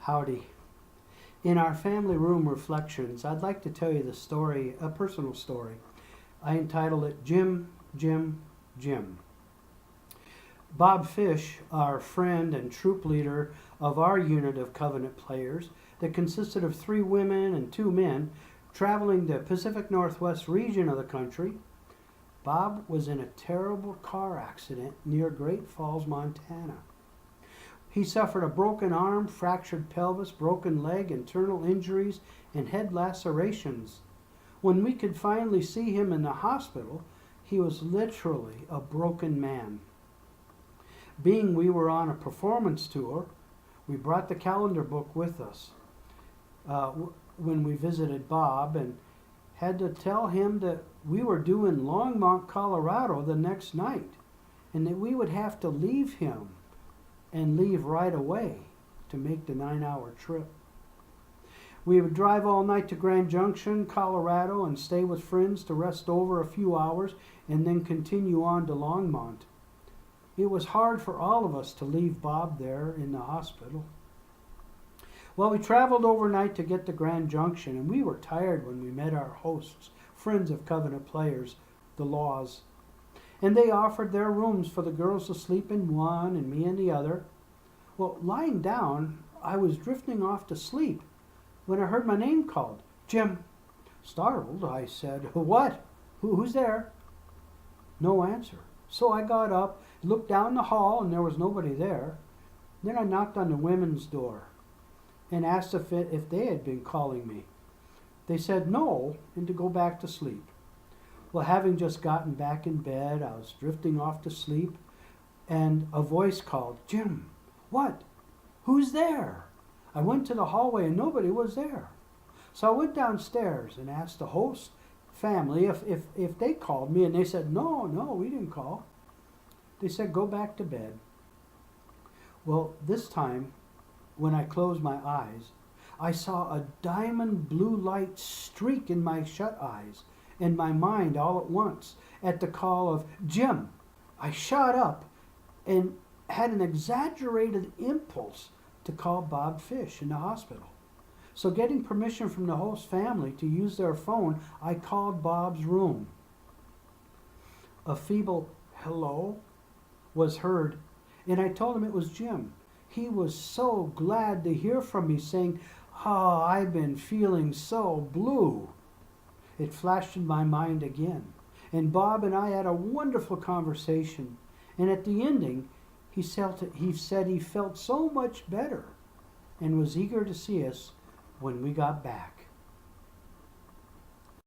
Howdy. In our family room reflections, I'd like to tell you the story, a personal story. I entitled it Jim, Jim, Jim. Bob Fish, our friend and troop leader of our unit of Covenant players that consisted of 3 women and 2 men traveling the Pacific Northwest region of the country, Bob was in a terrible car accident near Great Falls, Montana. He suffered a broken arm, fractured pelvis, broken leg, internal injuries, and head lacerations. When we could finally see him in the hospital, he was literally a broken man. Being we were on a performance tour, we brought the calendar book with us when we visited Bob and had to tell him that we were due in Longmont, Colorado the next night and that we would have to leave him and leave right away to make the 9-hour trip. We would drive all night to Grand Junction, Colorado, and stay with friends to rest over a few hours and then continue on to Longmont. It was hard for all of us to leave Bob there in the hospital. Well, we traveled overnight to get to Grand Junction, and we were tired when we met our hosts, friends of Covenant players, the Laws. And they offered their rooms for the girls to sleep in one and me in the other. Well, lying down, I was drifting off to sleep when I heard my name called. Jim. Startled, I said, "What? Who's there?" No answer. So I got up, looked down the hall, and there was nobody there. Then I knocked on the women's door and asked if they had been calling me. They said no and to go back to sleep. Well, having just gotten back in bed, I was drifting off to sleep, and a voice called, "Jim, what? Who's there?" I went to the hallway and nobody was there. So I went downstairs and asked the host family if they called me, and they said, no, we didn't call. They said, go back to bed. Well, this time, when I closed my eyes, I saw a diamond blue light streak in my shut eyes and my mind all at once at the call of Jim. I shot up and had an exaggerated impulse to call Bob Fish in the hospital. So getting permission from the host family to use their phone, I called Bob's room. A feeble hello was heard, and I told him it was Jim. He was so glad to hear from me, saying, "Oh, I've been feeling so blue." It flashed in my mind again, and Bob and I had a wonderful conversation, and at the ending, he said he felt so much better and was eager to see us when we got back.